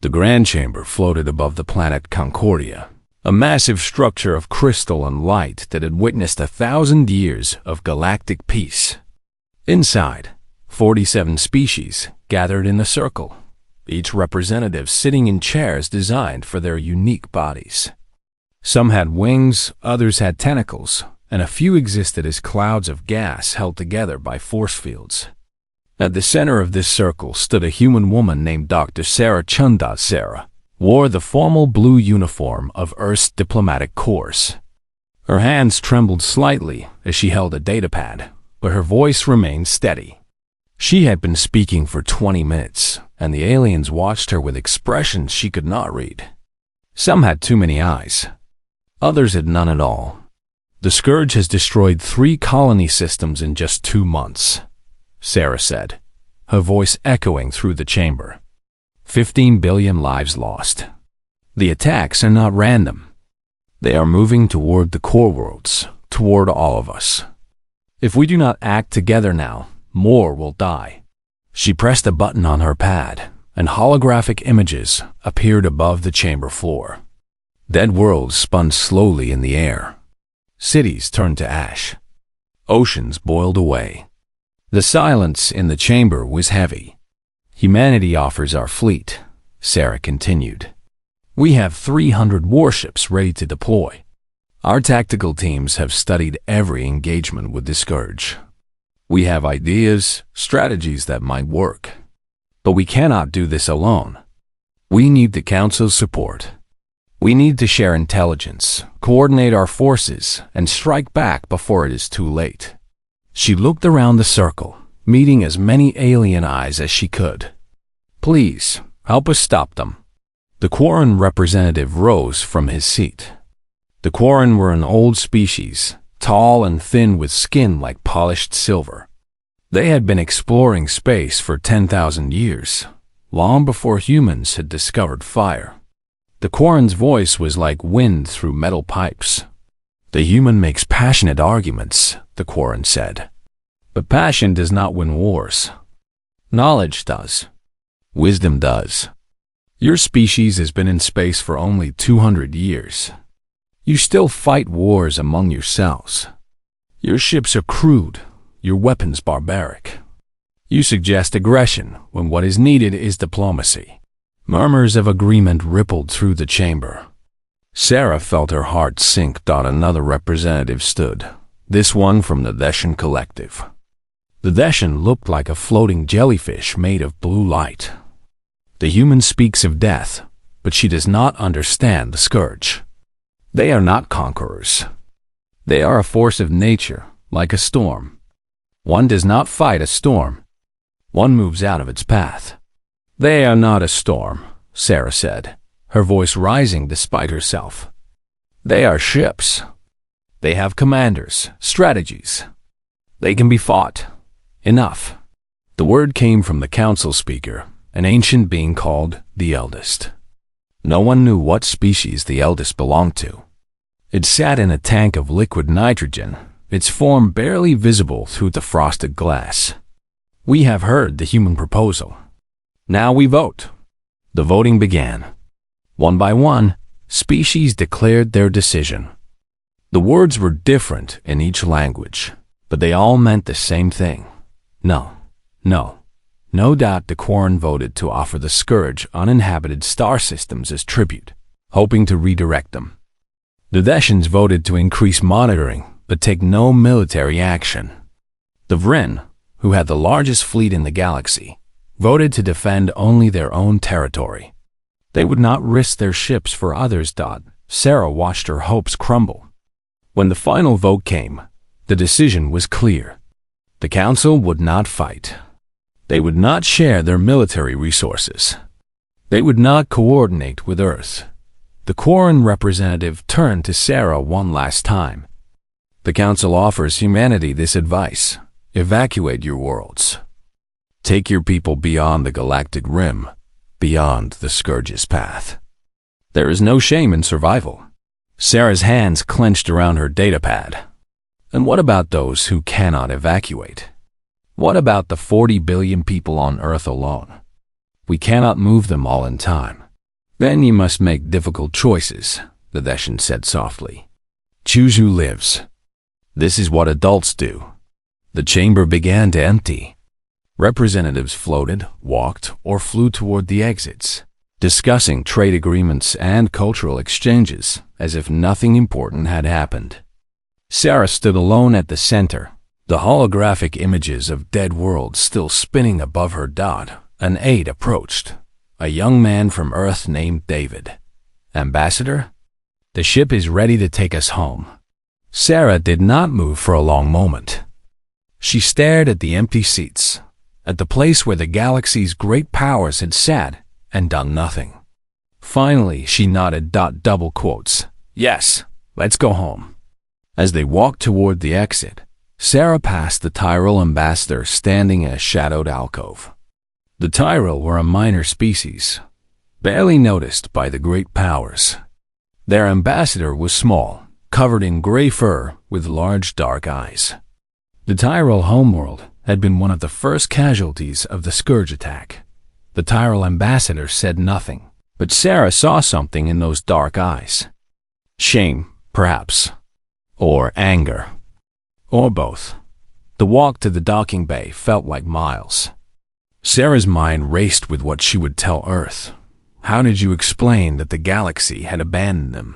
The Grand Chamber floated above the planet Concordia, a massive structure of crystal and light that had witnessed 1,000 years of galactic peace. Inside, 47 species gathered in a circle, each representative sitting in chairs designed for their unique bodies. Some had wings, others had tentacles, and a few existed as clouds of gas held together by force fields. At the center of this circle stood a human woman named Dr. Sarah Chunda. Sarah wore the formal blue uniform of Earth's diplomatic corps. Her hands trembled slightly as she held a datapad, but her voice remained steady. She had been speaking for 20 minutes, and the aliens watched her with expressions she could not read. Some had too many eyes. Others had none at all. The Scourge has destroyed 3 colony systems in just 2 months, Sarah said, her voice echoing through the chamber. 15 billion lives lost. The attacks are not random. They are moving toward the core worlds, toward all of us. If we do not act together now, more will die. She pressed a button on her pad, and holographic images appeared above the chamber floor. Dead worlds spun slowly in the air. Cities turned to ash. Oceans boiled away. The silence in the chamber was heavy. Humanity offers our fleet, Sarah continued. We have 300 warships ready to deploy. Our tactical teams have studied every engagement with the Scourge. We have ideas, strategies that might work. But we cannot do this alone. We need the Council's support. We need to share intelligence, coordinate our forces, and strike back before it is too late. She looked around the circle, meeting as many alien eyes as she could. Please, help us stop them. The Quarren representative rose from his seat. The Quarren were an old species, tall and thin with skin like polished silver. They had been exploring space for 10,000 years, long before humans had discovered fire. The Quarren's voice was like wind through metal pipes. The human makes passionate arguments, the Quarren said. But passion does not win wars. Knowledge does. Wisdom does. Your species has been in space for only 200 years. You still fight wars among yourselves. Your ships are crude, your weapons barbaric. You suggest aggression when what is needed is diplomacy. Murmurs of agreement rippled through the chamber. Sarah felt her heart sink. Another representative stood, this one from the Deshan Collective. The Deshan looked like a floating jellyfish made of blue light. The human speaks of death, but she does not understand the Scourge. They are not conquerors. They are a force of nature, like a storm. One does not fight a storm. One moves out of its path. They are not a storm, Sarah said, her voice rising despite herself. They are ships. They have commanders, strategies. They can be fought. Enough. The word came from the council speaker, an ancient being called the Eldest. No one knew what species the Eldest belonged to. It sat in a tank of liquid nitrogen, its form barely visible through the frosted glass. We have heard the human proposal. Now we vote. The voting began. One by one, species declared their decision. The words were different in each language, but they all meant the same thing. No, no, no doubt the Quarren voted to offer the Scourge uninhabited star systems as tribute, hoping to redirect them. The Deshans voted to increase monitoring, but take no military action. The Vryn, who had the largest fleet in the galaxy, voted to defend only their own territory. They would not risk their ships for others. Sarah watched her hopes crumble. When the final vote came, the decision was clear. The Council would not fight. They would not share their military resources. They would not coordinate with Earth. The Quarren representative turned to Sarah one last time. The Council offers humanity this advice. Evacuate your worlds. Take your people beyond the galactic rim, beyond the Scourge's path. There is no shame in survival. Sarah's hands clenched around her datapad. And what about those who cannot evacuate? What about the 40 billion people on Earth alone? We cannot move them all in time. Then you must make difficult choices, the Deshan said softly. Choose who lives. This is what adults do. The chamber began to empty. Representatives floated, walked, or flew toward the exits, discussing trade agreements and cultural exchanges as if nothing important had happened. Sarah stood alone at the center, the holographic images of dead worlds still spinning above her. An aide approached, a young man from Earth named David. Ambassador, the ship is ready to take us home. Sarah did not move for a long moment. She stared at the empty seats, at the place where the galaxy's great powers had sat and done nothing. Finally, she nodded. Double quotes. Yes, let's go home. As they walked toward the exit, Sarah passed the Tyrell ambassador standing in a shadowed alcove. The Tyrell were a minor species, barely noticed by the great powers. Their ambassador was small, covered in gray fur with large dark eyes. The Tyrell homeworld had been one of the first casualties of the Scourge attack. The Tyrell ambassador said nothing, but Sarah saw something in those dark eyes. Shame, perhaps. Or anger. Or both. The walk to the docking bay felt like miles. Sarah's mind raced with what she would tell Earth. How did you explain that the galaxy had abandoned them?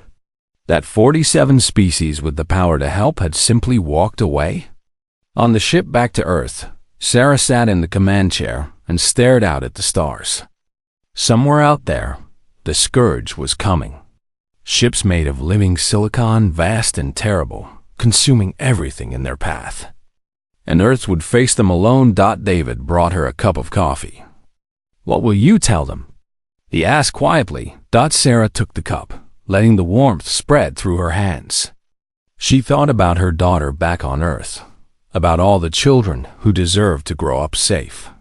That 47 species with the power to help had simply walked away? On the ship back to Earth, Sarah sat in the command chair and stared out at the stars. Somewhere out there, the Scourge was coming. Ships made of living silicon, vast and terrible, consuming everything in their path. And Earth would face them alone. David brought her a cup of coffee. What will you tell them? He asked quietly. Sarah took the cup, letting the warmth spread through her hands. She thought about her daughter back on Earth, about all the children who deserved to grow up safe.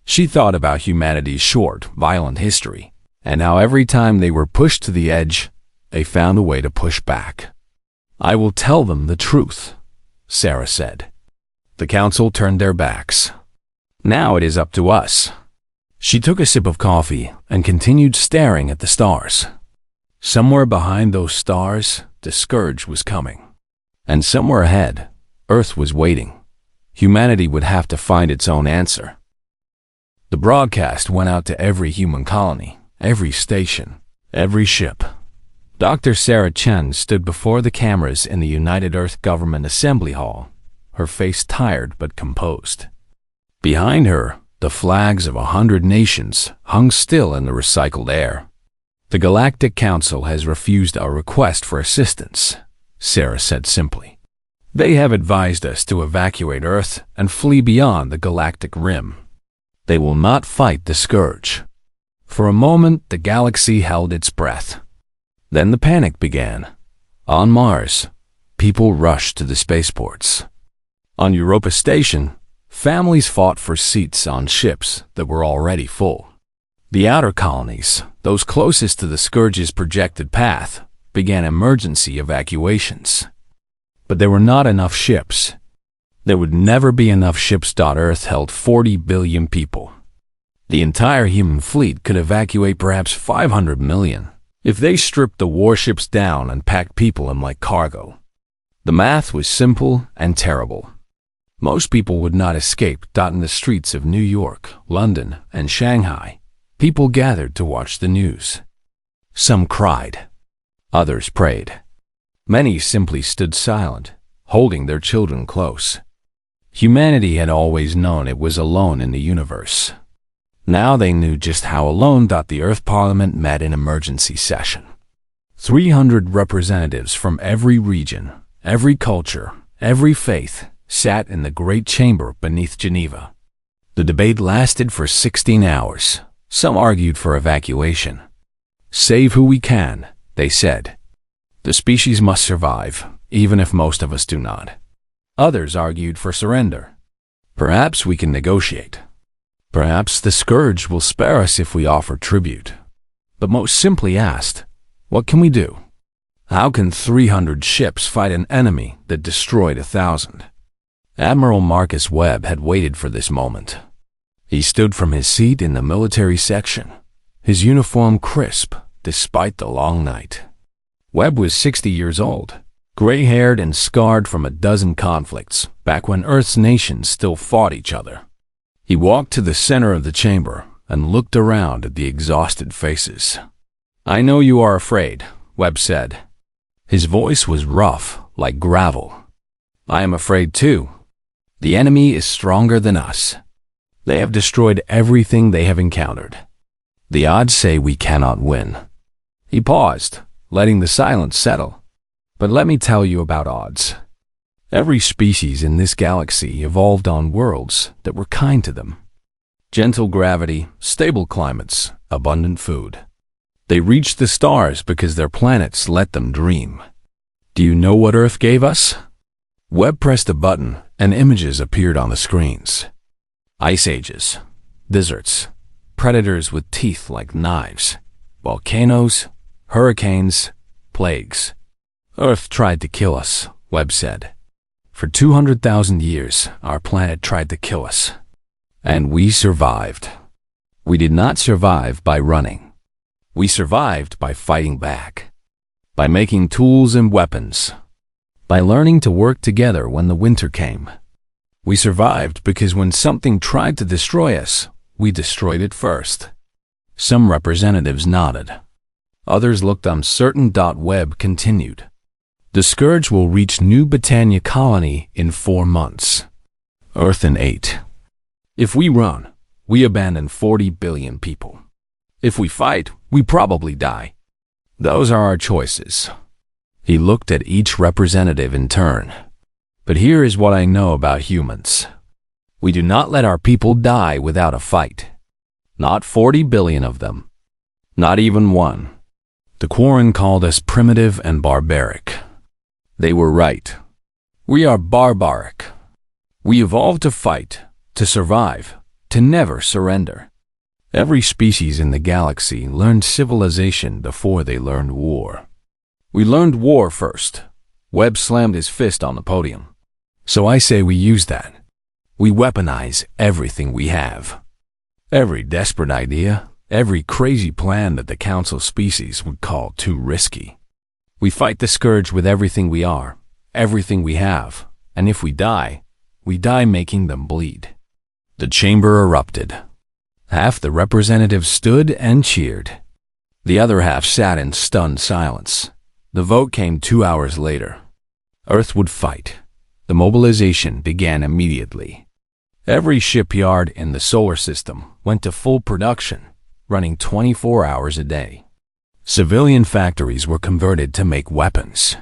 She thought about humanity's short, violent history, and how every time they were pushed to the edge, they found a way to push back. I will tell them the truth, Sarah said. The council turned their backs. Now it is up to us. She took a sip of coffee and continued staring at the stars. Somewhere behind those stars, the Scourge was coming. And somewhere ahead, Earth was waiting. Humanity would have to find its own answer. The broadcast went out to every human colony, every station, every ship. Dr. Sarah Chen stood before the cameras in the United Earth Government Assembly Hall, her face tired but composed. Behind her, the flags of 100 nations hung still in the recycled air. The Galactic Council has refused our request for assistance, Sarah said simply. They have advised us to evacuate Earth and flee beyond the galactic rim. They will not fight the Scourge. For a moment, the galaxy held its breath. Then the panic began. On Mars, people rushed to the spaceports. On Europa Station, families fought for seats on ships that were already full. The outer colonies, those closest to the Scourge's projected path, began emergency evacuations. But there were not enough ships. There would never be enough ships. Earth held 40 billion people. The entire human fleet could evacuate perhaps 500 million if they stripped the warships down and packed people in like cargo. The math was simple and terrible. Most people would not escape. In the streets of New York, London, and Shanghai, people gathered to watch the news. Some cried. Others prayed. Many simply stood silent, holding their children close. Humanity had always known it was alone in the universe. Now they knew just how alone. The Earth Parliament met in emergency session. 300 representatives from every region, every culture, every faith sat in the great chamber beneath Geneva. The debate lasted for 16 hours. Some argued for evacuation. Save who we can, they said. The species must survive, even if most of us do not. Others argued for surrender. Perhaps we can negotiate. Perhaps the Scourge will spare us if we offer tribute. But most simply asked, what can we do? How can 300 ships fight an enemy that destroyed 1,000? Admiral Marcus Webb had waited for this moment. He stood from his seat in the military section, his uniform crisp, despite the long night. Webb was 60 years old, gray-haired and scarred from a dozen conflicts back when Earth's nations still fought each other. He walked to the center of the chamber and looked around at the exhausted faces. "I know you are afraid," Webb said. His voice was rough, like gravel. "I am afraid too. The enemy is stronger than us. They have destroyed everything they have encountered. The odds say we cannot win." He paused, letting the silence settle. "But let me tell you about odds. Every species in this galaxy evolved on worlds that were kind to them. Gentle gravity, stable climates, abundant food. They reached the stars because their planets let them dream. Do you know what Earth gave us?" Webb pressed a button and images appeared on the screens. Ice ages, deserts, predators with teeth like knives, volcanoes, hurricanes, plagues. "Earth tried to kill us," Webb said. "For 200,000 years, our planet tried to kill us. And we survived. We did not survive by running. We survived by fighting back, by making tools and weapons, by learning to work together when the winter came. We survived because when something tried to destroy us, we destroyed it first." Some representatives nodded. Others looked uncertain. Webb continued. "The Scourge will reach New Britannia colony in 4 months. Earth in 8. If we run, we abandon 40 billion people. If we fight, we probably die. Those are our choices." He looked at each representative in turn. "But here is what I know about humans. We do not let our people die without a fight. Not 40 billion of them. Not even one. The Quarren called us primitive and barbaric. They were right. We are barbaric. We evolved to fight, to survive, to never surrender. Every species in the galaxy learned civilization before they learned war. We learned war first." Webb slammed his fist on the podium. "So I say we use that. We weaponize everything we have. Every desperate idea, every crazy plan that the Council species would call too risky. We fight the Scourge with everything we are, everything we have, and if we die making them bleed." The chamber erupted. Half the representatives stood and cheered. The other half sat in stunned silence. The vote came 2 hours later. Earth would fight. The mobilization began immediately. Every shipyard in the solar system went to full production, running 24 hours a day. Civilian factories were converted to make weapons.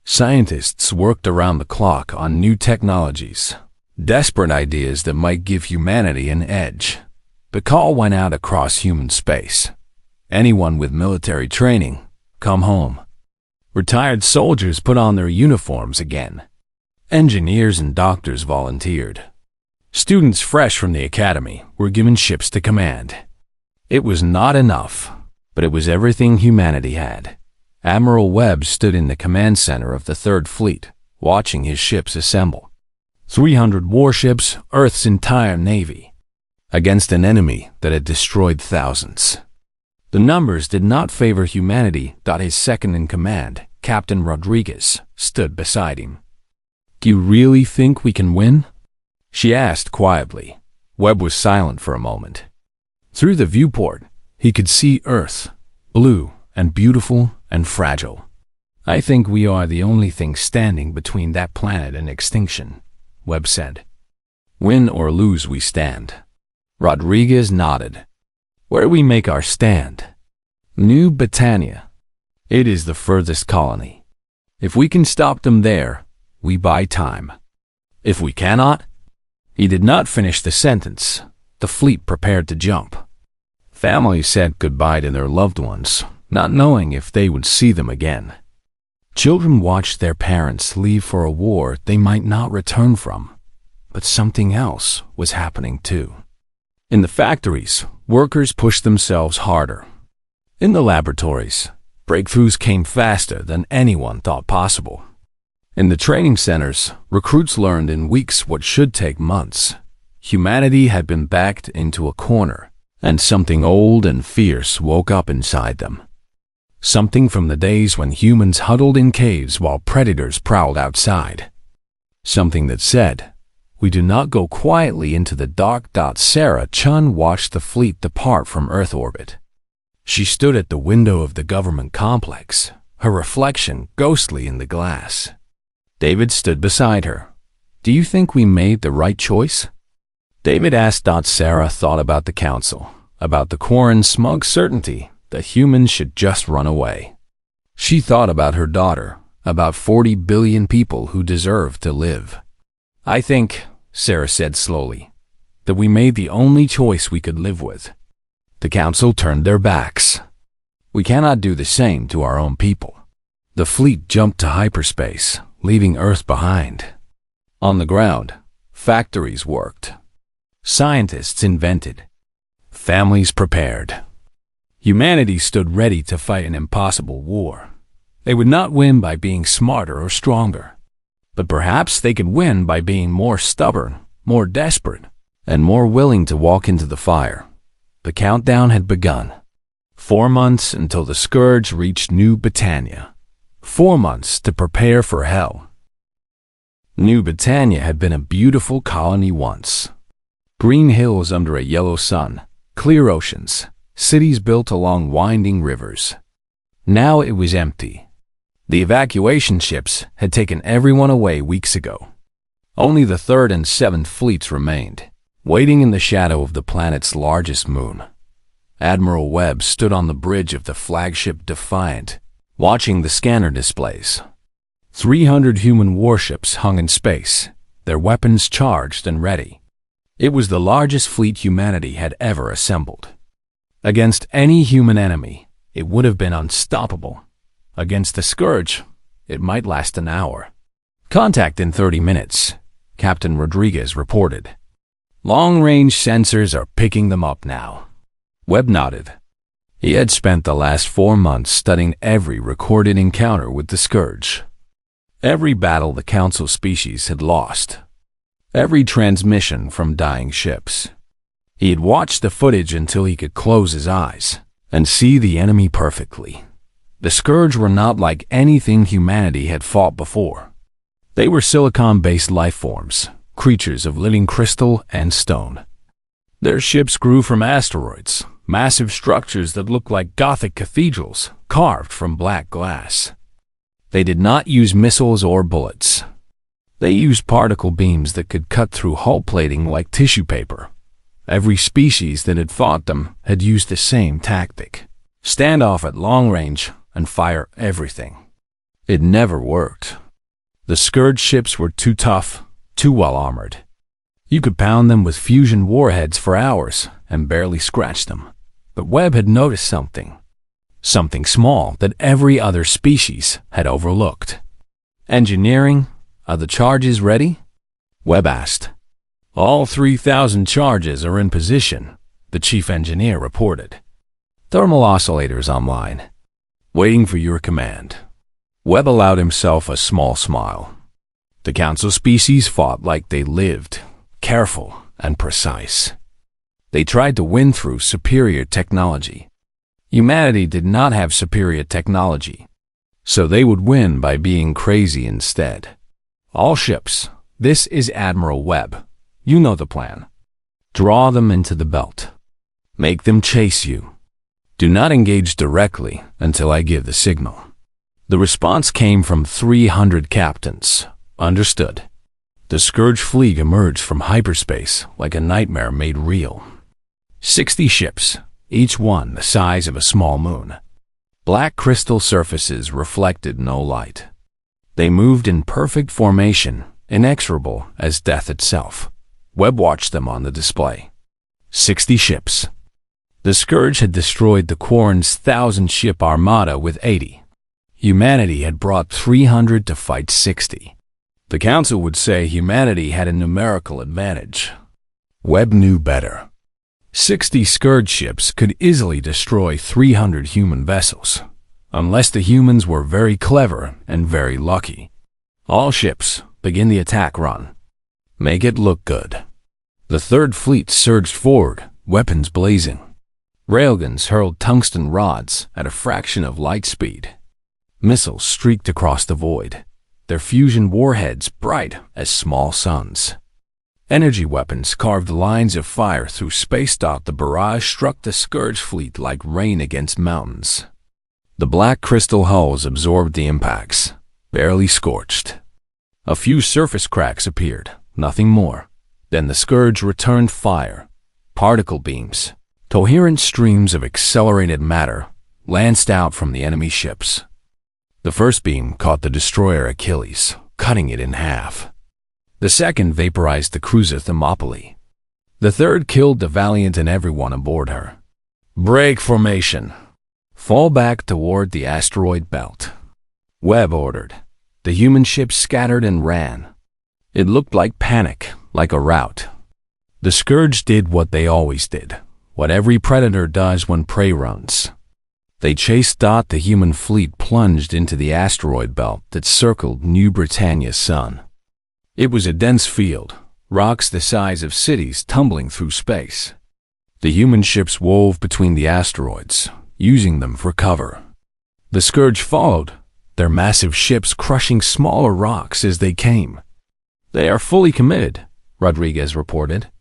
Scientists worked around the clock on new technologies, desperate ideas that might give humanity an edge. The call went out across human space. Anyone with military training, come home. Retired soldiers put on their uniforms again. Engineers and doctors volunteered. Students fresh from the academy were given ships to command. It was not enough, but it was everything humanity had. Admiral Webb stood in the command center of the Third Fleet, watching his ships assemble. 300 warships, Earth's entire navy, against an enemy that had destroyed thousands. The numbers did not favor humanity. His second-in-command, Captain Rodriguez, stood beside him. "Do you really think we can win?" she asked quietly. Webb was silent for a moment. Through the viewport, he could see Earth, blue and beautiful and fragile. "I think we are the only thing standing between that planet and extinction," Webb said. "Win or lose, we stand." Rodriguez nodded. "Where do we make our stand?" "New Britannia. It is the furthest colony. If we can stop them there, we buy time. If we cannot..." He did not finish the sentence. The fleet prepared to jump. Families said goodbye to their loved ones, not knowing if they would see them again. Children watched their parents leave for a war they might not return from. But something else was happening too. In the factories, workers pushed themselves harder. In the laboratories, breakthroughs came faster than anyone thought possible. In the training centers, recruits learned in weeks what should take months. Humanity had been backed into a corner, and something old and fierce woke up inside them. Something from the days when humans huddled in caves while predators prowled outside. Something that said, "We do not go quietly into the dark." Sarah Chun watched the fleet depart from Earth orbit. She stood at the window of the government complex, her reflection ghostly in the glass. David stood beside her. "Do you think we made the right choice?" David asked. Sarah thought about the council, about the Quarren's smug certainty that humans should just run away. She thought about her daughter, about 40 billion people who deserve to live. "I think," Sarah said slowly, "that we made the only choice we could live with." The council turned their backs. "We cannot do the same to our own people." The fleet jumped to hyperspace, leaving Earth behind. On the ground, factories worked. Scientists invented. Families prepared. Humanity stood ready to fight an impossible war. They would not win by being smarter or stronger, but perhaps they could win by being more stubborn, more desperate, and more willing to walk into the fire. The countdown had begun. 4 months until the Scourge reached New Britannia. 4 months to prepare for hell. New Britannia had been a beautiful colony once. Green hills under a yellow sun, clear oceans, cities built along winding rivers. Now it was empty. The evacuation ships had taken everyone away weeks ago. Only the 3rd and 7th fleets remained, waiting in the shadow of the planet's largest moon. Admiral Webb stood on the bridge of the flagship Defiant, watching the scanner displays. 300 human warships hung in space, their weapons charged and ready. It was the largest fleet humanity had ever assembled. Against any human enemy, it would have been unstoppable. Against the Scourge, it might last an hour. "Contact in 30 minutes, Captain Rodriguez reported. "Long-range sensors are picking them up now." Webb nodded. He had spent the last 4 months studying every recorded encounter with the Scourge. Every battle the Council species had lost. Every transmission from dying ships. He had watched the footage until he could close his eyes and see the enemy perfectly. The Scourge were not like anything humanity had fought before. They were silicon-based life forms, creatures of living crystal and stone. Their ships grew from asteroids, massive structures that looked like Gothic cathedrals carved from black glass. They did not use missiles or bullets. They used particle beams that could cut through hull plating like tissue paper. Every species that had fought them had used the same tactic: stand off at long range and fire everything. It never worked. The Scourge ships were too tough, too well armored. You could pound them with fusion warheads for hours and barely scratch them. But Webb had noticed something. Something small that every other species had overlooked. "Engineering, are the charges ready?" Webb asked. "All 3,000 charges are in position," the chief engineer reported. "Thermal oscillators online. Waiting for your command." Webb allowed himself a small smile. The Council species fought like they lived, careful and precise. They tried to win through superior technology. Humanity did not have superior technology, so they would win by being crazy instead. "All ships, this is Admiral Webb. You know the plan. Draw them into the belt. Make them chase you. Do not engage directly until I give the signal." The response came from 300 captains. Understood. The Scourge fleet emerged from hyperspace like a nightmare made real. 60 ships, each one the size of a small moon. Black crystal surfaces reflected no light. They moved in perfect formation, inexorable as death itself. Webb watched them on the display. 60 ships. The Scourge had destroyed the Quarren's 1,000-ship armada with 80. Humanity had brought 300 to fight 60. The Council would say humanity had a numerical advantage. Webb knew better. 60 Scourge ships could easily destroy 300 human vessels, unless the humans were very clever and very lucky. "All ships, begin the attack run. Make it look good." The 3rd Fleet surged forward, weapons blazing. Railguns hurled tungsten rods at a fraction of light speed. Missiles streaked across the void, their fusion warheads bright as small suns. Energy weapons carved lines of fire through space. The barrage struck the Scourge fleet like rain against mountains. The black crystal hulls absorbed the impacts, barely scorched. A few surface cracks appeared, nothing more. Then the Scourge returned fire. Particle beams, coherent streams of accelerated matter, lanced out from the enemy ships. The first beam caught the destroyer Achilles, cutting it in half. The second vaporized the cruiser Thermopylae. The third killed the Valiant and everyone aboard her. Break formation. Fall back toward the asteroid belt. Webb ordered. The human ships scattered and ran. It looked like panic, like a rout. The Scourge did what they always did, what every predator does when prey runs. They chased. The human fleet plunged into the asteroid belt that circled New Britannia's sun. It was a dense field, rocks the size of cities tumbling through space. The human ships wove between the asteroids, using them for cover. The Scourge followed, their massive ships crushing smaller rocks as they came. They are fully committed, Rodriguez reported.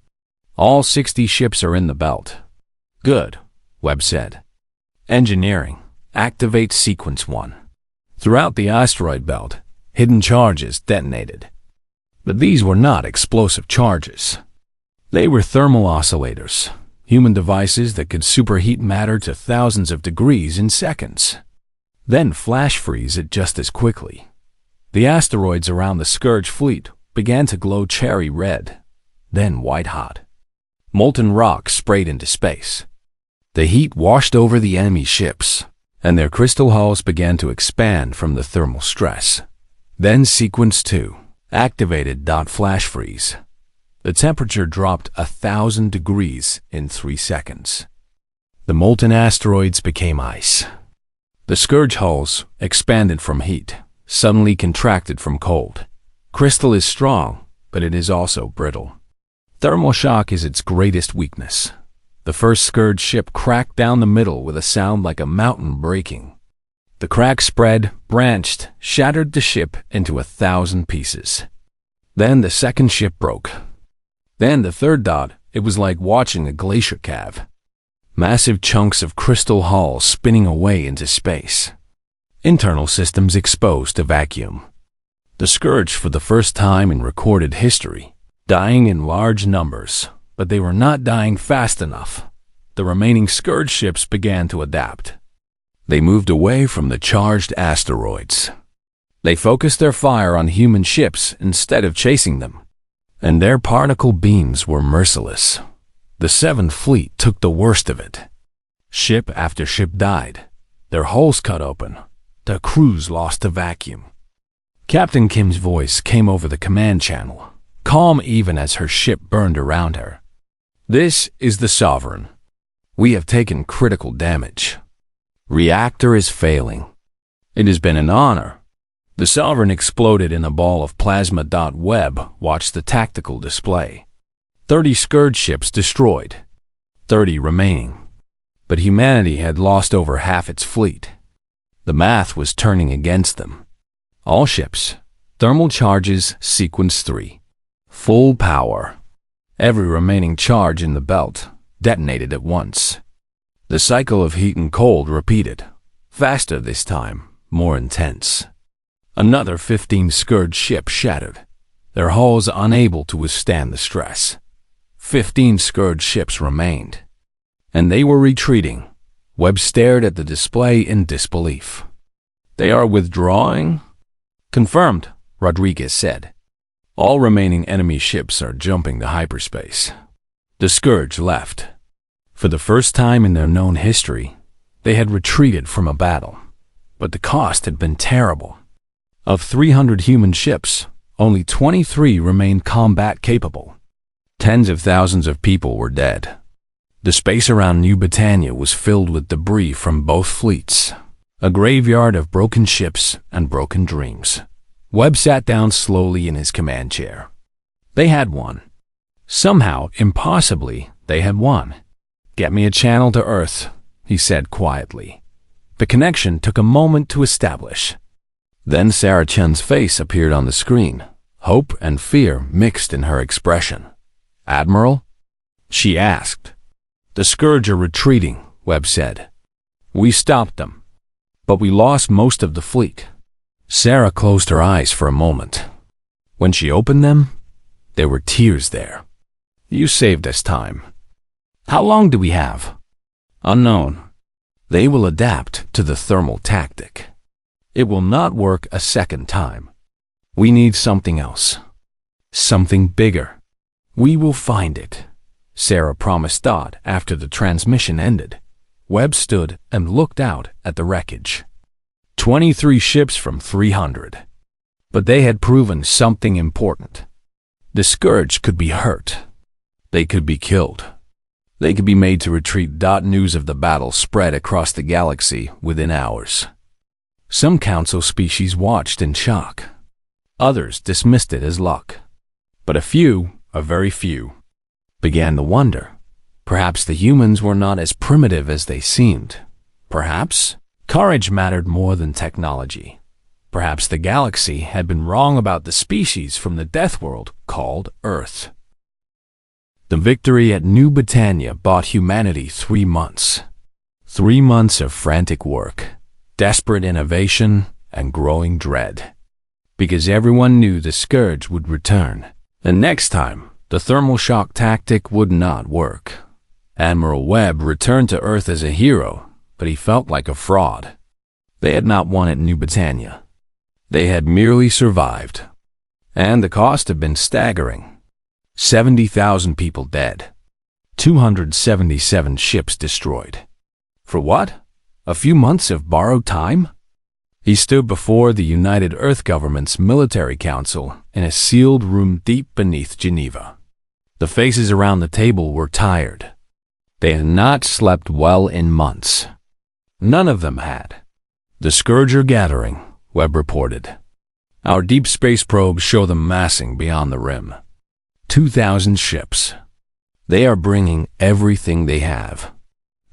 All 60 ships are in the belt. Good, Webb said. Engineering, activate Sequence 1. Throughout the asteroid belt, hidden charges detonated. But these were not explosive charges. They were thermal oscillators, human devices that could superheat matter to thousands of degrees in seconds. Then flash freeze it just as quickly. The asteroids around the Scourge fleet began to glow cherry red, then white hot. Molten rock sprayed into space. The heat washed over the enemy ships, and their crystal hulls began to expand from the thermal stress. Then Sequence 2 activated. Flash freeze. The temperature dropped 1,000 degrees in 3 seconds. The molten asteroids became ice. The Scourge hulls expanded from heat, suddenly contracted from cold. Crystal is strong, but it is also brittle. Thermal shock is its greatest weakness. The first Scourge ship cracked down the middle with a sound like a mountain breaking. The crack spread, branched, shattered the ship into 1,000 pieces. Then the second ship broke. Then the third. It was like watching a glacier calve. Massive chunks of crystal hull spinning away into space. Internal systems exposed to vacuum. The Scourge, for the first time in recorded history, dying in large numbers, but they were not dying fast enough. The remaining Scourge ships began to adapt. They moved away from the charged asteroids. They focused their fire on human ships instead of chasing them. And their particle beams were merciless. The Seventh Fleet took the worst of it. Ship after ship died, their hulls cut open, their crews lost to vacuum. Captain Kim's voice came over the command channel, calm even as her ship burned around her. This is the Sovereign. We have taken critical damage. Reactor is failing. It has been an honor. The Sovereign exploded in a ball of plasma. Webb watched the tactical display. 30 Scourge ships destroyed, 30 remaining. But humanity had lost over half its fleet. The math was turning against them. All ships, thermal charges, Sequence 3. Full power. Every remaining charge in the belt detonated at once. The cycle of heat and cold repeated, faster this time, more intense. Another 15 Scourge ships shattered, their hulls unable to withstand the stress. 15 Scourge ships remained, and they were retreating. Webb stared at the display in disbelief. They are withdrawing? Confirmed, Rodriguez said. All remaining enemy ships are jumping to hyperspace. The Scourge left. For the first time in their known history, they had retreated from a battle, but the cost had been terrible. Of 300 human ships, only 23 remained combat capable. Tens of thousands of people were dead. The space around New Britannia was filled with debris from both fleets, a graveyard of broken ships and broken dreams. Webb sat down slowly in his command chair. They had won. Somehow, impossibly, they had won. "Get me a channel to Earth," he said quietly. The connection took a moment to establish. Then Sarah Chen's face appeared on the screen, hope and fear mixed in her expression. "Admiral?" she asked. "The Scourge are retreating," Webb said. "We stopped them, but we lost most of the fleet." Sarah closed her eyes for a moment. When she opened them, there were tears there. "You saved us time." "How long do we have?" "Unknown. They will adapt to the thermal tactic. It will not work a second time. We need something else. Something bigger. We will find it," Sarah promised Dodd after the transmission ended. Webb stood and looked out at the wreckage. 23 ships from 300. But they had proven something important. The Scourge could be hurt. They could be killed. They could be made to retreat. News of the battle spread across the galaxy within hours. Some council species watched in shock. Others dismissed it as luck. But a very few, began to wonder. Perhaps the humans were not as primitive as they seemed. Perhaps courage mattered more than technology. Perhaps the galaxy had been wrong about the species from the death world called Earth. The victory at New Britannia bought humanity 3 months. 3 months of frantic work, desperate innovation, and growing dread. Because everyone knew the Scourge would return. And next time, the thermal shock tactic would not work. Admiral Webb returned to Earth as a hero, but he felt like a fraud. They had not won at New Britannia. They had merely survived. And the cost had been staggering. 70,000 people dead. 277 ships destroyed. For what? A few months of borrowed time? He stood before the United Earth Government's Military Council in a sealed room deep beneath Geneva. The faces around the table were tired. They had not slept well in months. None of them had. "The Scourge are gathering," Webb reported. "Our deep space probes show them massing beyond the rim. 2,000 ships. They are bringing everything they have."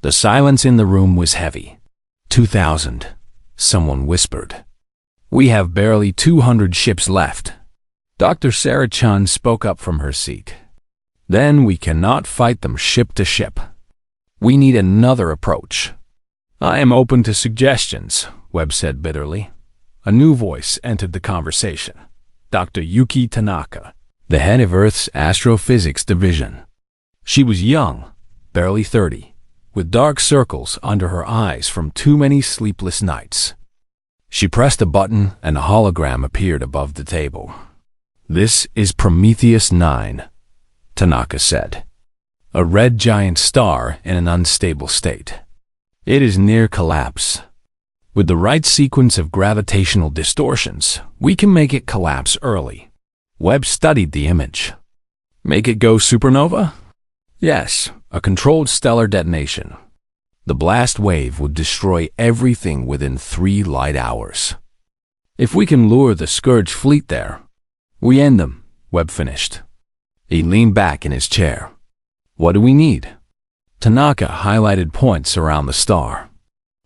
The silence in the room was heavy. 2,000, someone whispered. "We have barely 200 ships left." Dr. Sarah Chun spoke up from her seat. "Then we cannot fight them ship to ship. We need another approach." "I am open to suggestions," Webb said bitterly. A new voice entered the conversation. Dr. Yuki Tanaka, the head of Earth's Astrophysics Division. She was young, barely 30, with dark circles under her eyes from too many sleepless nights. She pressed a button and a hologram appeared above the table. "This is Prometheus 9, Tanaka said. "A red giant star in an unstable state. It is near collapse. With the right sequence of gravitational distortions, we can make it collapse early." Webb studied the image. "Make it go supernova?" "Yes, a controlled stellar detonation. The blast wave would destroy everything within 3 light hours. If we can lure the Scourge fleet there, we end them," Webb finished. He leaned back in his chair. "What do we need?" Tanaka highlighted points around the star.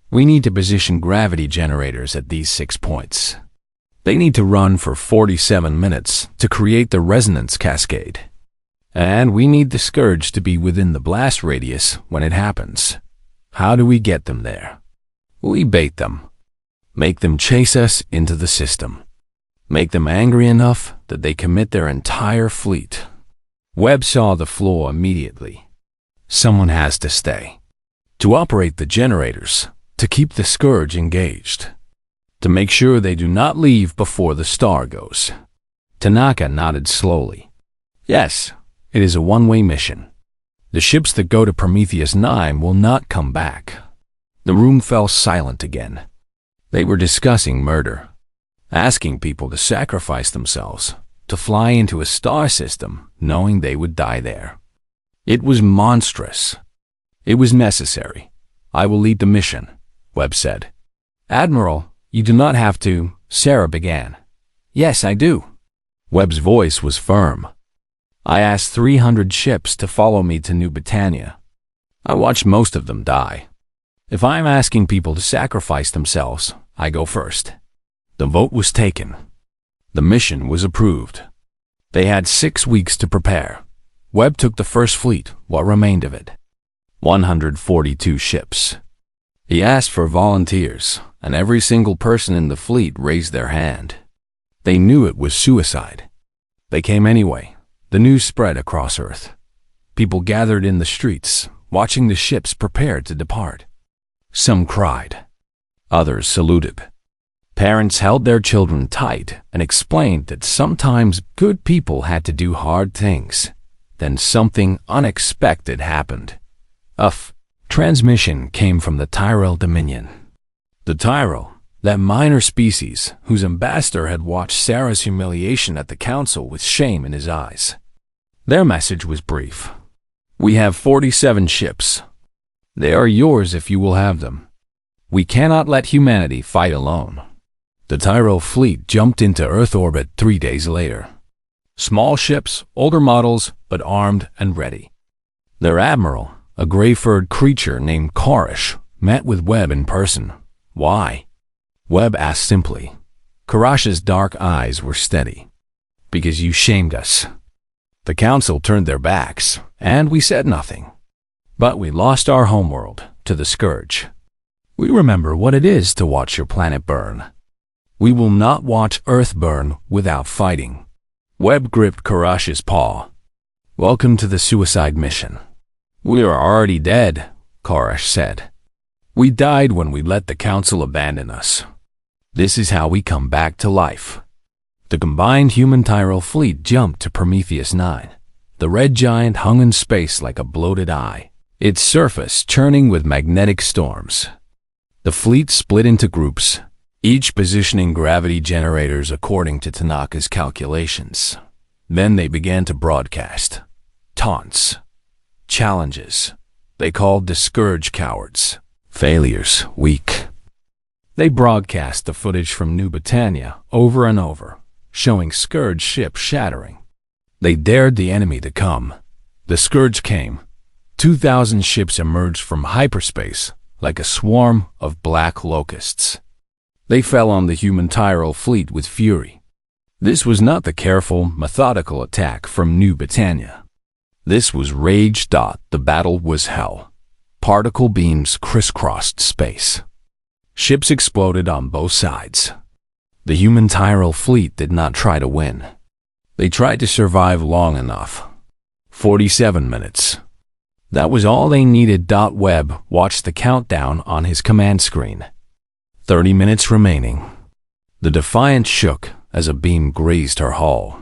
"We need to position gravity generators at these 6 points. They need to run for 47 minutes to create the resonance cascade. And we need the Scourge to be within the blast radius when it happens. How do we get them there? We bait them. Make them chase us into the system. Make them angry enough that they commit their entire fleet." Webb saw the flaw immediately. Someone has to stay. To operate the generators, to keep the Scourge engaged. To make sure they do not leave before the star goes. Tanaka nodded slowly. "Yes, it is a one-way mission. The ships that go to Prometheus 9 will not come back." The room fell silent again. They were discussing murder, asking people to sacrifice themselves, to fly into a star system knowing they would die there. It was monstrous. It was necessary. "I will lead the mission," Webb said. "Admiral, you do not have to," Sarah began. "Yes, I do." Webb's voice was firm. "I asked 300 ships to follow me to New Britannia. I watched most of them die. If I'm asking people to sacrifice themselves, I go first. The vote was taken. The mission was approved. They had 6 weeks to prepare. Webb took the first fleet, what remained of it. 142 ships. He asked for volunteers, and every single person in the fleet raised their hand. They knew it was suicide. They came anyway. The news spread across Earth. People gathered in the streets, watching the ships prepared to depart. Some cried. Others saluted. Parents held their children tight and explained that sometimes good people had to do hard things. Then something unexpected happened. A transmission came from the Tyrell Dominion. The Tyrell, that minor species whose ambassador had watched Sarah's humiliation at the council with shame in his eyes. Their message was brief. We have 47 ships. They are yours if you will have them. We cannot let humanity fight alone. The Tyrell fleet jumped into Earth orbit 3 days later. Small ships, older models, but armed and ready. Their admiral, a gray-furred creature named Karish, met with Webb in person. Why? Webb asked simply. Karash's dark eyes were steady. Because you shamed us. The council turned their backs, and we said nothing. But we lost our homeworld to the Scourge. We remember what it is to watch your planet burn. We will not watch Earth burn without fighting. Webb gripped Karash's paw. Welcome to the suicide mission. We are already dead, Karash said. We died when we let the council abandon us. This is how we come back to life. The combined human Tyrell fleet jumped to Prometheus 9. The red giant hung in space like a bloated eye, its surface churning with magnetic storms. The fleet split into groups, each positioning gravity generators according to Tanaka's calculations. Then they began to broadcast. Taunts. Challenges. They called the Scourge cowards. Failures, weak. They broadcast the footage from New Britannia over and over, showing Scourge ships shattering. They dared the enemy to come. The Scourge came. 2,000 ships emerged from hyperspace like a swarm of black locusts. They fell on the human Tyrell fleet with fury. This was not the careful, methodical attack from New Britannia. This was rage. The battle was hell. Particle beams crisscrossed space. Ships exploded on both sides. The human Tyrell fleet did not try to win. They tried to survive long enough. 47 minutes. That was all they needed. Webb watched the countdown on his command screen. 30 minutes remaining. The Defiant shook as a beam grazed her hull.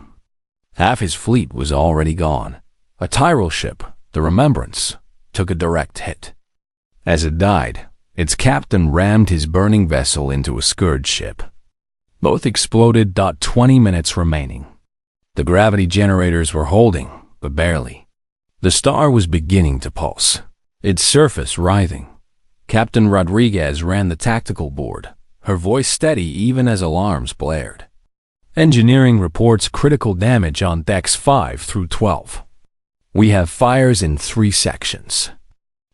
Half his fleet was already gone. A Tyrell ship, the Remembrance, took a direct hit. As it died, its captain rammed his burning vessel into a Scourge ship. Both exploded. 20 minutes remaining. The gravity generators were holding, but barely. The star was beginning to pulse, its surface writhing. Captain Rodriguez ran the tactical board, her voice steady even as alarms blared. Engineering reports critical damage on decks 5 through 12. We have fires in 3 sections.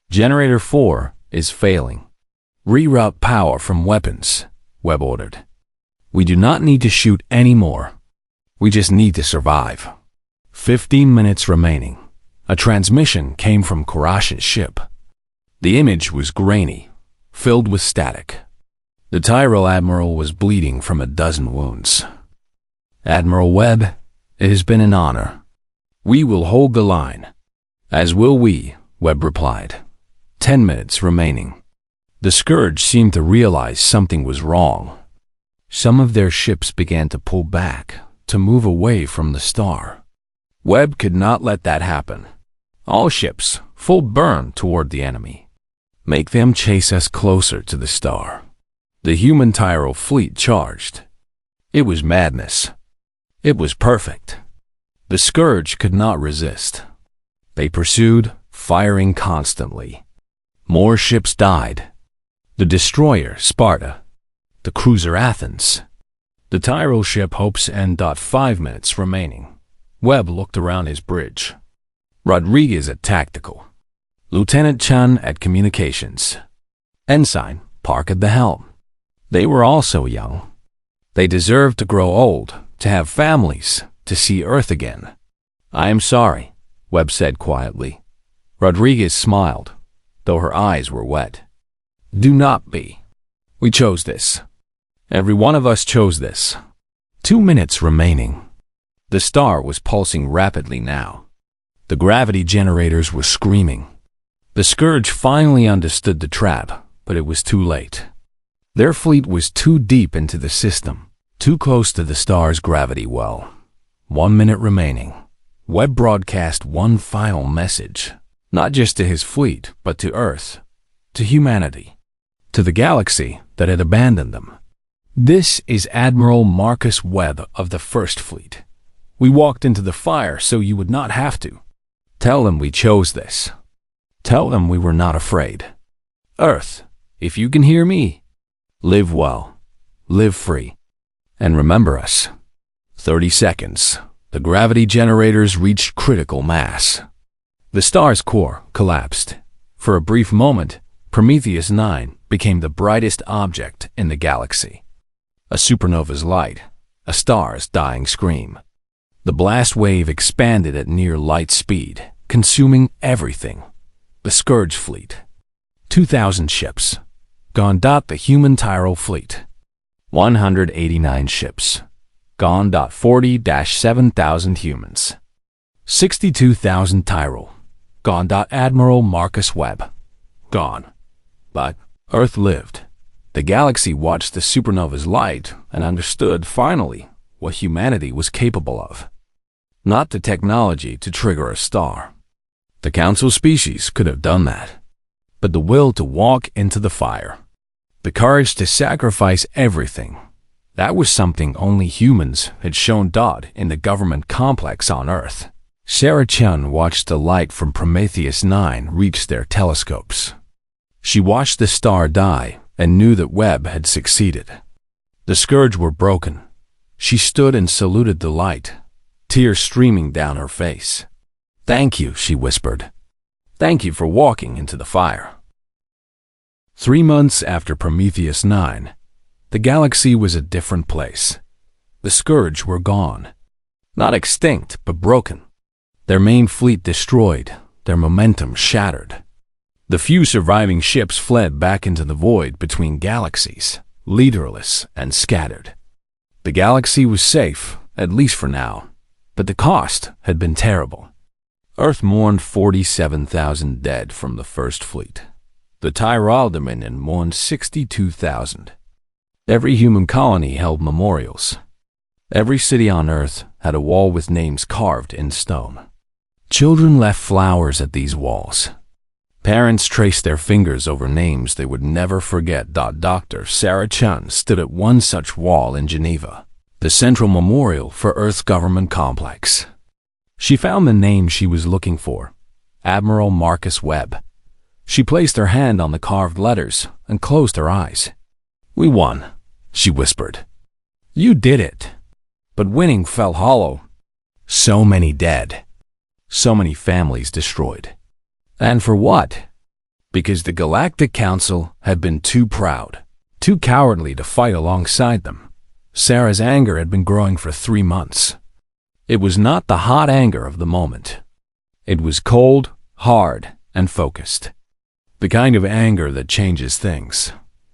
Generator 4 is failing. Reroute power from weapons, Webb ordered. We do not need to shoot anymore. We just need to survive. 15 minutes remaining. A transmission came from Karash's ship. The image was grainy, filled with static. The Tyrell admiral was bleeding from a dozen wounds. Admiral Webb, it has been an honor. We will hold the line. As will we, Webb replied. 10 minutes remaining. The Scourge seemed to realize something was wrong. Some of their ships began to pull back, to move away from the star. Webb could not let that happen. All ships, full burn toward the enemy. Make them chase us closer to the star. The human Tyrell fleet charged. It was madness. It was perfect. The Scourge could not resist. They pursued, firing constantly. More ships died. The destroyer Sparta, the cruiser Athens, the Tyrell ship Hopes and 5 minutes remaining. Webb looked around his bridge. Rodriguez at tactical. Lieutenant Chun at communications, Ensign Park at the helm. They were also young. They deserved to grow old, to have families, to see Earth again. "I am sorry," Webb said quietly. Rodriguez smiled, though her eyes were wet. "Do not be. We chose this. Every one of us chose this." 2 minutes remaining. The star was pulsing rapidly now. The gravity generators were screaming. The Scourge finally understood the trap, but it was too late. Their fleet was too deep into the system, too close to the star's gravity well. 1 minute remaining. Webb broadcast one final message, not just to his fleet, but to Earth, to humanity, to the galaxy that had abandoned them. "This is Admiral Marcus Webb of the First Fleet. We walked into the fire so you would not have to. Tell them we chose this. Tell them we were not afraid. Earth, if you can hear me, live well, live free, and remember us." 30 seconds. The gravity generators reached critical mass. The star's core collapsed. For a brief moment, Prometheus 9 became the brightest object in the galaxy. A supernova's light, a star's dying scream. The blast wave expanded at near light speed, consuming everything. The Scourge fleet. 2,000 ships. Gone. The human Tyrol fleet. 189 ships. Gone. 40-7,000 humans. 62,000 Tyrol. Gone. Admiral Marcus Webb. Gone. But Earth lived. The galaxy watched the supernova's light and understood, finally, what humanity was capable of. Not the technology to trigger a star. The Council species could have done that. But the will to walk into the fire. The courage to sacrifice everything. That was something only humans had shown in the government complex on Earth. Sarah Chun watched the light from Prometheus 9 reach their telescopes. She watched the star die and knew that Webb had succeeded. The Scourge were broken. She stood and saluted the light, tears streaming down her face. "Thank you," she whispered. "Thank you for walking into the fire." 3 months after Prometheus 9, the galaxy was a different place. The Scourge were gone. Not extinct, but broken. Their main fleet destroyed, their momentum shattered. The few surviving ships fled back into the void between galaxies, leaderless and scattered. The galaxy was safe, at least for now, but the cost had been terrible. Earth mourned 47,000 dead from the First Fleet. The Tyrol Dominion mourned 62,000. Every human colony held memorials. Every city on Earth had a wall with names carved in stone. Children left flowers at these walls. Parents traced their fingers over names they would never forget. Dr. Sarah Chun stood at one such wall in Geneva, the central memorial for Earth's government complex. She found the name she was looking for, Admiral Marcus Webb. She placed her hand on the carved letters and closed her eyes. "We won," she whispered. "You did it." But winning fell hollow. So many dead. So many families destroyed. And for what? Because the Galactic Council had been too proud, too cowardly to fight alongside them. Sarah's anger had been growing for 3 months. It was not the hot anger of the moment. It was cold, hard, and focused. The kind of anger that changes things.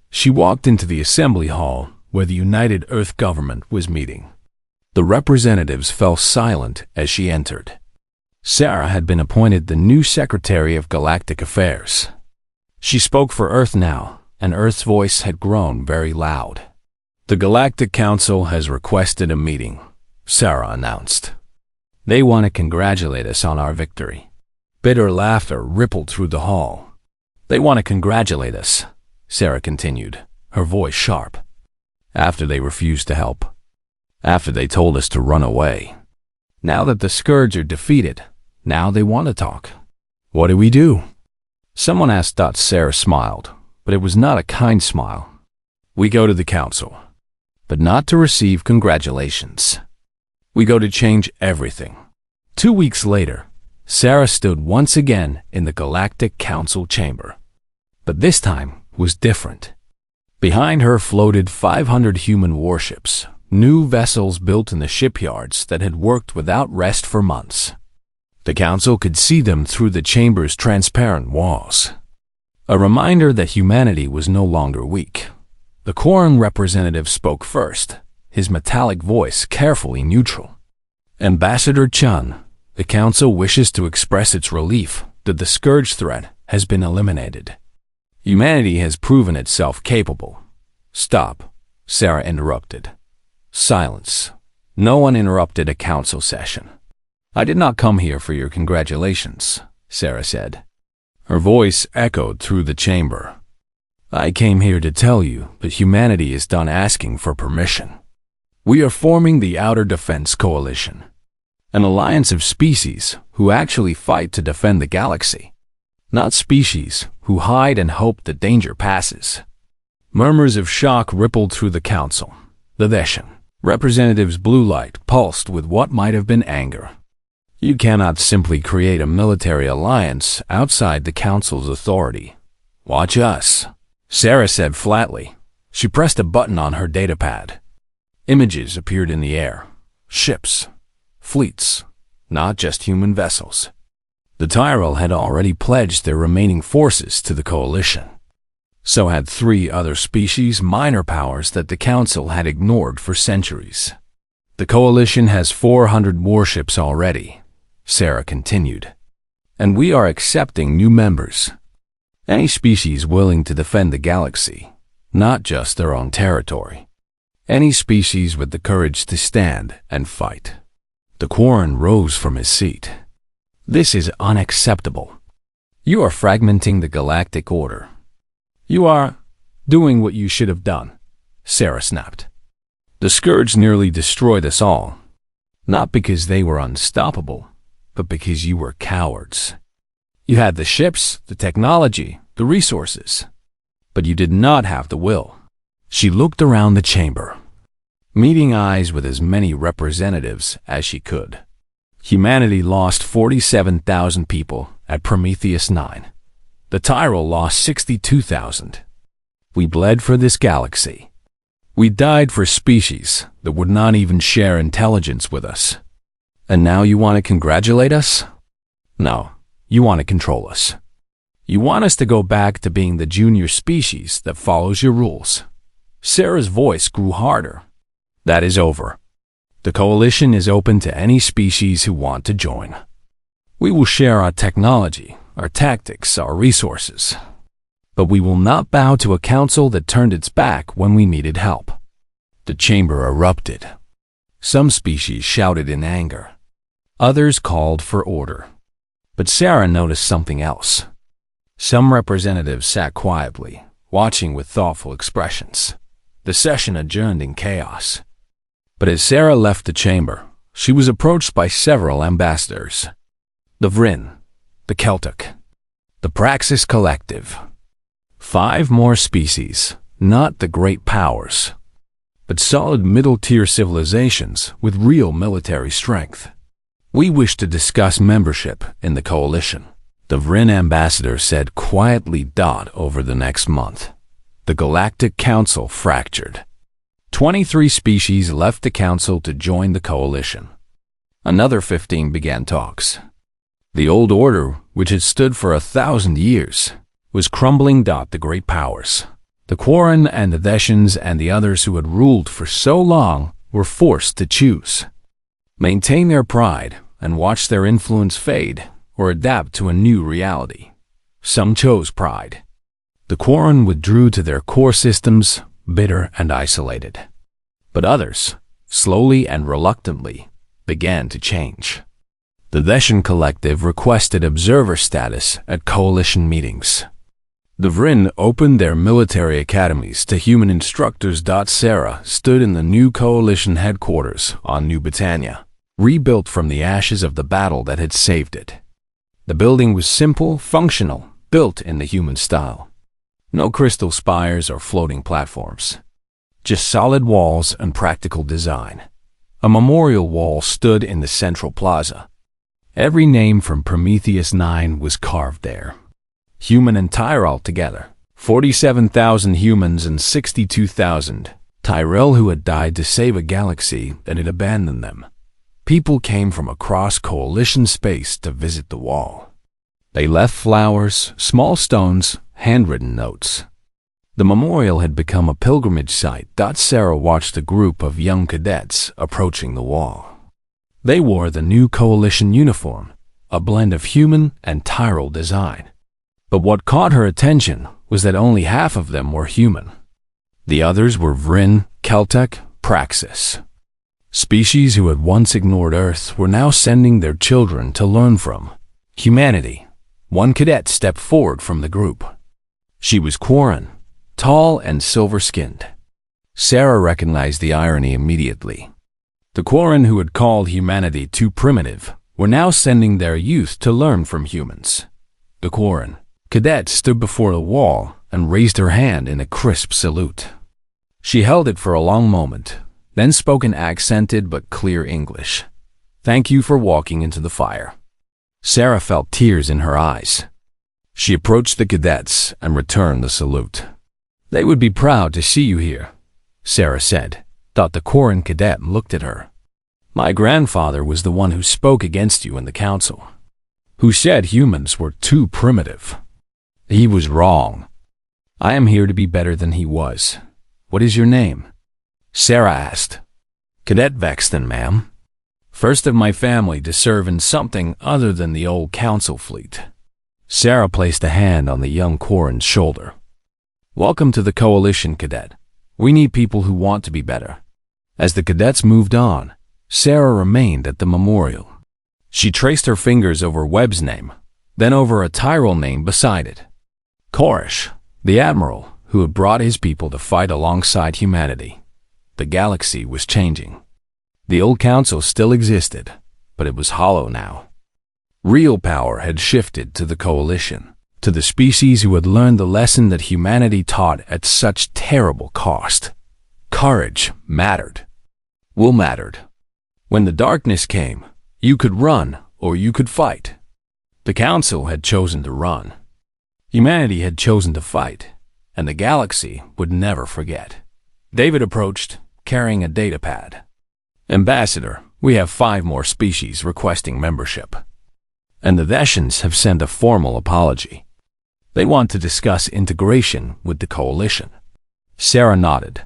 She walked into the assembly hall where the United Earth government was meeting. The representatives fell silent as she entered. Sarah had been appointed the new Secretary of Galactic Affairs. She spoke for Earth now, and Earth's voice had grown very loud. "The Galactic Council has requested a meeting," Sarah announced. "They want to congratulate us on our victory." Bitter laughter rippled through the hall. "They want to congratulate us," Sarah continued, her voice sharp. "After they refused to help. After they told us to run away. Now that the Scourge are defeated, now they want to talk. What do we do?" Someone asked. Sarah smiled, but it was not a kind smile. "We go to the council, but not to receive congratulations. We go to change everything." 2 weeks later, Sarah stood once again in the Galactic Council chamber. But this time was different. Behind her floated 500 human warships, new vessels built in the shipyards that had worked without rest for months. The council could see them through the chamber's transparent walls. A reminder that humanity was no longer weak. The Quorum representative spoke first, his metallic voice carefully neutral. Ambassador Chun, the council wishes to express its relief that the scourge threat has been eliminated. Humanity has proven itself capable. Stop, Sarah interrupted. Silence. No one interrupted a council session. I did not come here for your congratulations, Sarah said. Her voice echoed through the chamber. I came here to tell you that humanity is done asking for permission. We are forming the Outer Defense Coalition, an alliance of species who actually fight to defend the galaxy, not species who hide and hope that danger passes. Murmurs of shock rippled through the council. The Deshan representative's blue light pulsed with what might have been anger. You cannot simply create a military alliance outside the council's authority. Watch us, Sarah said flatly. She pressed a button on her datapad. Images appeared in the air. Ships. Fleets. Not just human vessels. The Tyrell had already pledged their remaining forces to the coalition. So had 3 other species minor powers that the council had ignored for centuries. The coalition has 400 warships already, Sarah continued. And we are accepting new members. Any species willing to defend the galaxy, not just their own territory. Any species with the courage to stand and fight. The Quarren rose from his seat. This is unacceptable. You are fragmenting the galactic order. You are doing what you should have done, Sarah snapped. The Scourge nearly destroyed us all. Not because they were unstoppable, but because you were cowards. You had the ships, the technology, the resources. But you did not have the will. She looked around the chamber, meeting eyes with as many representatives as she could. Humanity lost 47,000 people at Prometheus 9. The Tyrell lost 62,000. We bled for this galaxy. We died for species that would not even share intelligence with us. And now you want to congratulate us? No, you want to control us. You want us to go back to being the junior species that follows your rules. Sarah's voice grew harder. That is over. The coalition is open to any species who want to join. We will share our technology, our tactics, our resources. But we will not bow to a council that turned its back when we needed help. The chamber erupted. Some species shouted in anger. Others called for order. But Sarah noticed something else. Some representatives sat quietly, watching with thoughtful expressions. The session adjourned in chaos. But as Sarah left the chamber, she was approached by several ambassadors. The Vryn, the Celtic, the Praxis Collective. 5 more species, not the great powers, but solid middle-tier civilizations with real military strength. We wish to discuss membership in the coalition, the Vryn ambassador said quietly. Over the next month, the Galactic Council fractured. 23 species left the council to join the coalition. Another 15 began talks. The old order, which had stood for 1,000 years, was crumbling. The great powers, the Quarren and the Deshans and the others who had ruled for so long, were forced to choose. Maintain their pride and watch their influence fade or adapt to a new reality. Some chose pride. The Quarren withdrew to their core systems, bitter and isolated. But others, slowly and reluctantly, began to change. The Deshan Collective requested observer status at coalition meetings. The Vryn opened their military academies to human instructors. Sarah stood in the new coalition headquarters on New Britannia, rebuilt from the ashes of the battle that had saved it. The building was simple, functional, built in the human style. No crystal spires or floating platforms. Just solid walls and practical design. A memorial wall stood in the central plaza. Every name from Prometheus 9 was carved there. Human and Tyrell together. 47,000 humans and 62,000. Tyrell who had died to save a galaxy that had abandoned them. People came from across Coalition space to visit the wall. They left flowers, small stones, handwritten notes. The memorial had become a pilgrimage site. Sarah watched a group of young cadets approaching the wall. They wore the new Coalition uniform, a blend of human and Tyrell design. But what caught her attention was that only half of them were human. The others were Vryn, Keltec, Praxis. Species who had once ignored Earth were now sending their children to learn from humanity. One cadet stepped forward from the group. She was Quarren, tall and silver-skinned. Sarah recognized the irony immediately. The Quarren who had called humanity too primitive were now sending their youth to learn from humans. The Quarren cadet stood before the wall and raised her hand in a crisp salute. She held it for a long moment, then spoke in accented but clear English. "Thank you for walking into the fire." Sarah felt tears in her eyes. She approached the cadets and returned the salute. "They would be proud to see you here," Sarah said. The Quarren cadet looked at her. "My grandfather was the one who spoke against you in the council, who said humans were too primitive. He was wrong. I am here to be better than he was. What is your name?" Sarah asked. "Cadet Vexton, ma'am. First of my family to serve in something other than the old council fleet." Sarah placed a hand on the young Quarren's shoulder. "Welcome to the Coalition, cadet. We need people who want to be better." As the cadets moved on, Sarah remained at the memorial. She traced her fingers over Webb's name, then over a Tyrell name beside it. Korish, the admiral who had brought his people to fight alongside humanity. The galaxy was changing. The old council still existed, but it was hollow now. Real power had shifted to the Coalition, to the species who had learned the lesson that humanity taught at such terrible cost. Courage mattered. Will mattered. When the darkness came, you could run or you could fight. The council had chosen to run. Humanity had chosen to fight, and the galaxy would never forget. David approached, carrying a datapad. "Ambassador, we have 5 more species requesting membership. And the Veshans have sent a formal apology. They want to discuss integration with the Coalition." Sarah nodded.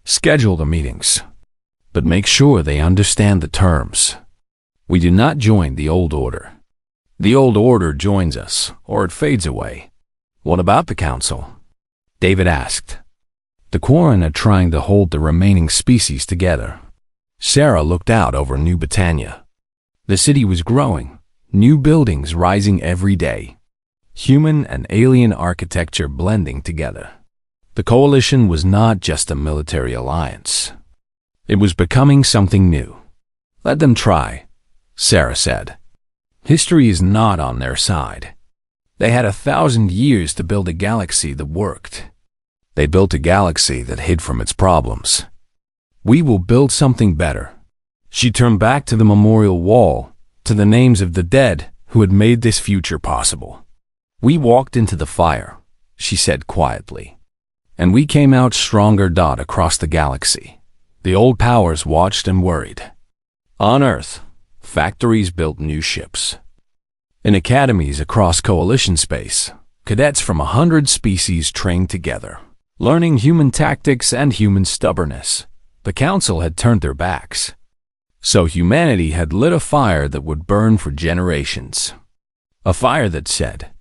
"Schedule the meetings, but make sure they understand the terms. We do not join the old order. The old order joins us, or it fades away." "What about the council?" David asked. "The Quarren are trying to hold the remaining species together." Sarah looked out over New Britannia. The city was growing, new buildings rising every day, human and alien architecture blending together. The Coalition was not just a military alliance. It was becoming something new. "Let them try," Sarah said. "History is not on their side. They had 1,000 years to build a galaxy that worked. They built a galaxy that hid from its problems. We will build something better." She turned back to the memorial wall, to the names of the dead who had made this future possible. "We walked into the fire," she said quietly, "and we came out stronger. Across the galaxy, the old powers watched and worried. On Earth, factories built new ships. In academies across Coalition space, cadets from 100 species trained together, learning human tactics and human stubbornness. The council had turned their backs. So humanity had lit a fire that would burn for generations. A fire that said,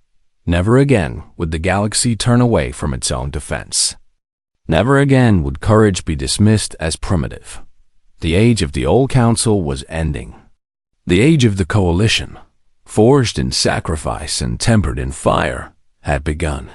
never again would the galaxy turn away from its own defense. Never again would courage be dismissed as primitive. The age of the old council was ending. The age of the Coalition, forged in sacrifice and tempered in fire, had begun.